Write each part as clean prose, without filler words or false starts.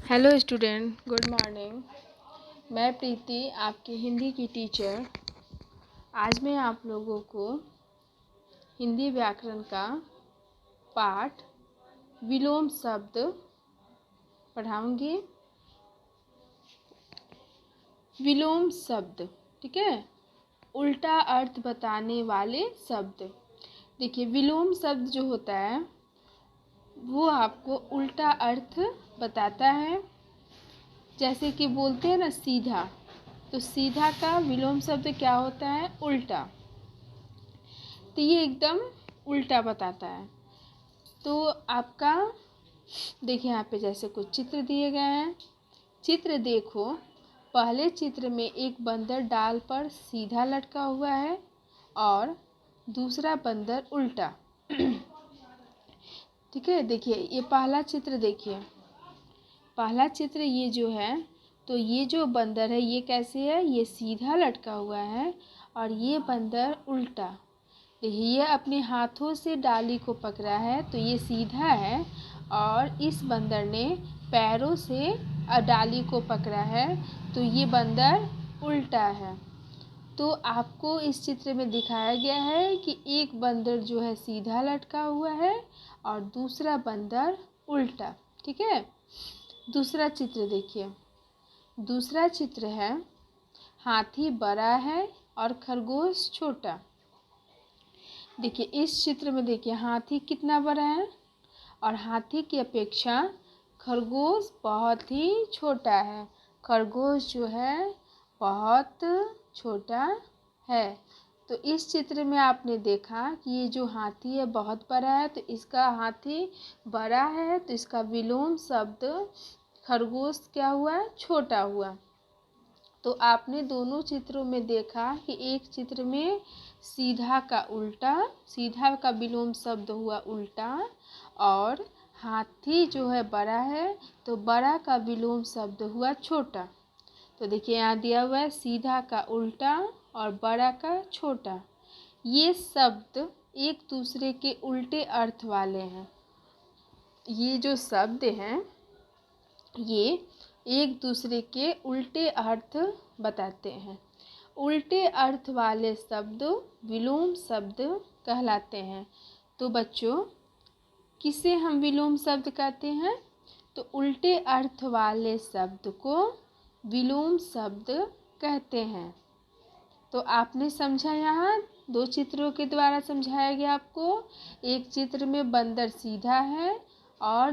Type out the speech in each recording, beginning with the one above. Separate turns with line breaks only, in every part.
Hello student, good morning. मैं प्रीति, आपकी हिंदी की टीचर। आज मैं आप लोगों को हिंदी व्याकरण का पाठ विलोम शब्द पढ़ाऊंगी। विलोम शब्द, ठीक है, उल्टा अर्थ बताने वाले शब्द। देखिए, विलोम शब्द जो होता है वो आपको उल्टा अर्थ बताता है। जैसे कि बोलते हैं ना सीधा, तो सीधा का विलोम शब्द क्या होता है? उल्टा। तो ये एकदम उल्टा बताता है। तो आपका देखिए, यहाँ पे जैसे कुछ चित्र दिए गए हैं। चित्र देखो, पहले चित्र में एक बंदर डाल पर सीधा लटका हुआ है और दूसरा बंदर उल्टा। ठीक है, देखिए ये पहला चित्र। देखिए पहला चित्र ये जो है, तो ये जो बंदर है ये कैसे है? ये सीधा लटका हुआ है और ये बंदर उल्टा। देखिए ये अपने हाथों से डाली को पकड़ा है, तो ये सीधा है, और इस बंदर ने पैरों से डाली को पकड़ा है, तो ये बंदर उल्टा है। तो आपको इस चित्र में दिखाया गया है कि एक बंदर जो है सीधा लटका हुआ है और दूसरा बंदर उल्टा। ठीक है, दूसरा चित्र देखिए। दूसरा चित्र है, हाथी बड़ा है और खरगोश छोटा। देखिए इस चित्र में देखिए हाथी कितना बड़ा है और हाथी की अपेक्षा खरगोश बहुत ही छोटा है। खरगोश जो है बहुत छोटा है। तो इस चित्र में आपने देखा कि ये जो हाथी है बहुत बड़ा है, तो इसका हाथी बड़ा है, तो इसका विलोम शब्द खरगोश क्या हुआ? छोटा हुआ। तो आपने दोनों चित्रों में देखा कि एक चित्र में सीधा का उल्टा, सीधा का विलोम शब्द हुआ उल्टा, और हाथी जो है बड़ा है, तो बड़ा का विलोम शब्द हुआ छोटा। तो देखिए यहाँ दिया हुआ है सीधा का उल्टा और बड़ा का छोटा। ये शब्द एक दूसरे के उल्टे अर्थ वाले हैं। ये जो शब्द हैं ये एक दूसरे के उल्टे अर्थ बताते हैं। उल्टे अर्थ वाले शब्द विलोम शब्द कहलाते हैं। तो बच्चों, किसे हम विलोम शब्द कहते हैं? तो उल्टे अर्थ वाले शब्द को विलोम शब्द कहते हैं। तो आपने समझा, यहाँ दो चित्रों के द्वारा समझाया गया आपको। एक चित्र में बंदर सीधा है और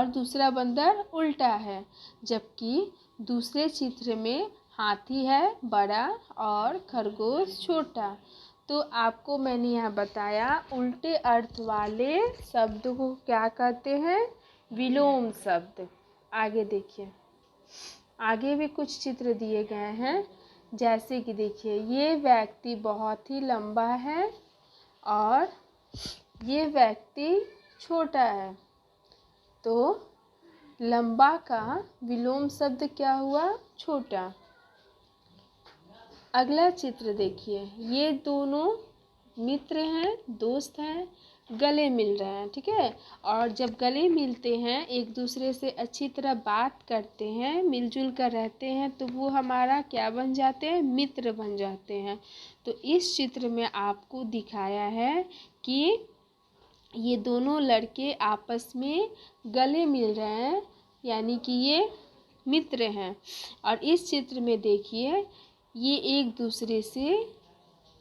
दूसरा बंदर उल्टा है, जबकि दूसरे चित्र में हाथी है बड़ा और खरगोश छोटा। तो आपको मैंने यहाँ बताया उल्टे अर्थ वाले शब्द को क्या कहते हैं? विलोम शब्द। आगे देखिए, आगे भी कुछ चित्र दिए गए हैं। जैसे कि देखिए ये व्यक्ति बहुत ही लंबा है और ये व्यक्ति छोटा है। तो लंबा का विलोम शब्द क्या हुआ? छोटा। अगला चित्र देखिए, ये दोनों मित्र हैं, दोस्त हैं, गले मिल रहे हैं। ठीक है, और जब गले मिलते हैं, एक दूसरे से अच्छी तरह बात करते हैं, मिलजुल कर रहते हैं, तो वो हमारा क्या बन जाते हैं? मित्र बन जाते हैं। तो इस चित्र में आपको दिखाया है कि ये दोनों लड़के आपस में गले मिल रहे हैं, यानी कि ये मित्र हैं। और इस चित्र में देखिए ये एक दूसरे से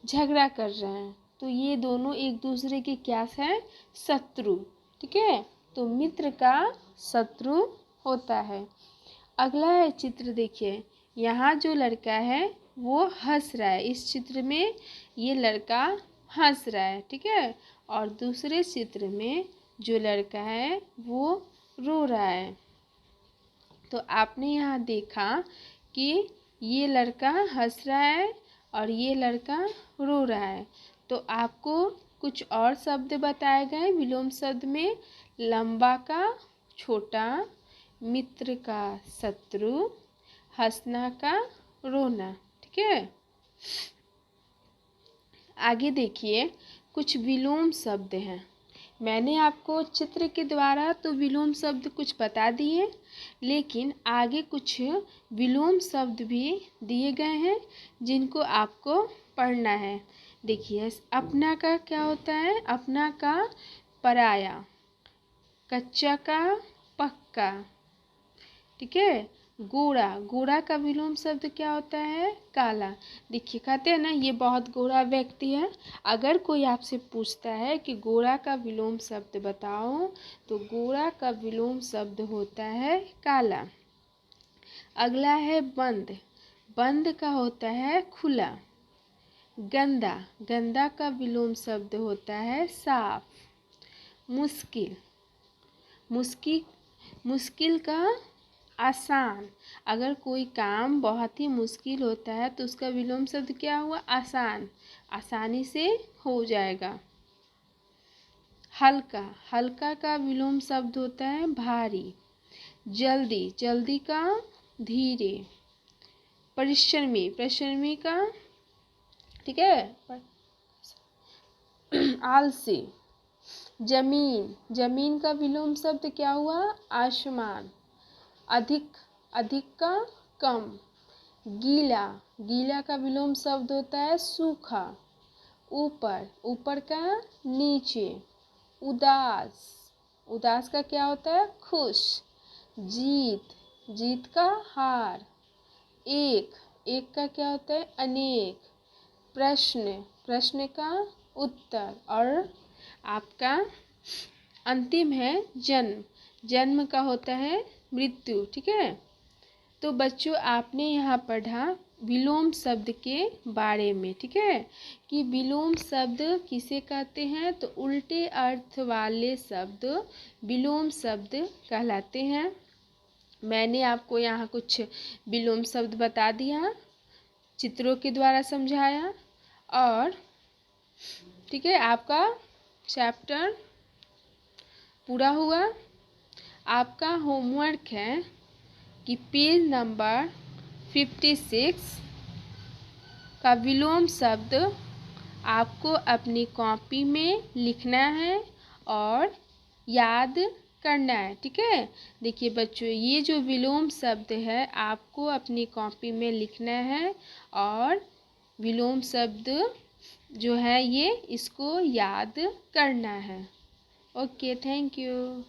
झगड़ा कर रहे हैं, तो ये दोनों एक दूसरे के क्या हैं? शत्रु। ठीक है, तो मित्र का शत्रु होता है। अगला है चित्र देखिए, यहाँ जो लड़का है वो हंस रहा है। इस चित्र में ये लड़का हंस रहा है। ठीक है, और दूसरे चित्र में जो लड़का है वो रो रहा है। तो आपने यहाँ देखा कि ये लड़का हंस रहा है और ये लड़का रो रहा है। तो आपको कुछ और शब्द बताए गए विलोम शब्द में। लंबा का छोटा, मित्र का शत्रु, हंसना का रोना। ठीक है, आगे देखिए कुछ विलोम शब्द हैं। मैंने आपको चित्र के द्वारा तो विलोम शब्द कुछ बता दिए, लेकिन आगे कुछ विलोम शब्द भी दिए गए हैं जिनको आपको पढ़ना है। देखिए, अपना का क्या होता है? अपना का पराया, कच्चा का पक्का, ठीक है। गोरा, गोरा का विलोम शब्द क्या होता है? काला। देखिए, कहते हैं ना ये बहुत गोरा व्यक्ति है। अगर कोई आपसे पूछता है कि गोरा का विलोम शब्द बताओ, तो गोरा का विलोम शब्द होता है काला। अगला है बंद, बंद का होता है खुला। गंदा, गंदा का विलोम शब्द होता है साफ। मुश्किल, मुश्किल, मुश्किल का आसान। अगर कोई काम बहुत ही मुश्किल होता है तो उसका विलोम शब्द क्या हुआ? आसान, आसानी से हो जाएगा। हल्का, हल्का का विलोम शब्द होता है भारी। जल्दी, जल्दी का धीरे। परिश्रमी, परिश्रमी का, ठीक है, आलसी। जमीन, जमीन का विलोम शब्द क्या हुआ? आसमान। अधिक, अधिक का कम। गीला, गीला का विलोम शब्द होता है सूखा। ऊपर, ऊपर का नीचे। उदास, उदास का क्या होता है? खुश। जीत, जीत का हार। एक, एक का क्या होता है? अनेक। प्रश्न, प्रश्न का उत्तर। और आपका अंतिम है जन्म, जन्म का होता है मृत्यु, ठीक है। तो बच्चों, आपने यहाँ पढ़ा विलोम शब्द के बारे में, ठीक है, कि विलोम शब्द किसे कहते हैं? तो उल्टे अर्थ वाले शब्द विलोम शब्द कहलाते हैं। मैंने आपको यहाँ कुछ विलोम शब्द बता दिया, चित्रों के द्वारा समझाया, और ठीक है, आपका चैप्टर पूरा हुआ। आपका होमवर्क है कि पेज नंबर 56 का विलोम शब्द आपको अपनी कॉपी में लिखना है और याद करना है, ठीक है। देखिए बच्चों, ये जो विलोम शब्द है आपको अपनी कॉपी में लिखना है, और विलोम शब्द जो है ये इसको याद करना है। Okay, thank you.